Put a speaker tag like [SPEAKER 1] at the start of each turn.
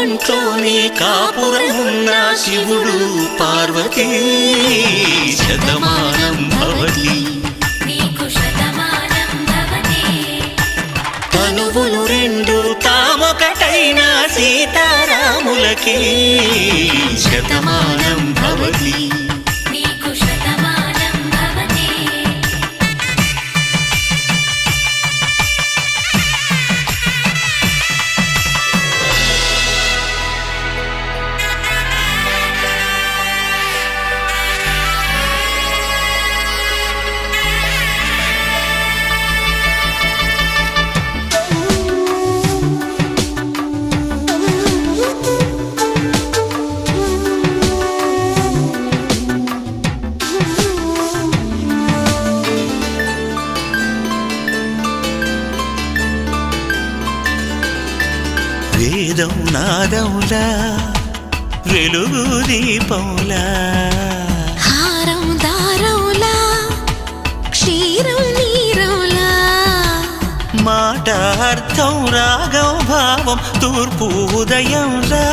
[SPEAKER 1] ఒంట్లోనే కాపురమున్న శివుడు పార్వతీ శతమానం భవతి తనువులు రెండు తామొకటైన సీతారాములకి శతమానం భవతి వేదం నాదములా వెలుగు దీపములా
[SPEAKER 2] హారం దారములా క్షీరం నీరములా
[SPEAKER 1] మాట అర్థం రాగం భావం తూర్పు ఉదయంలా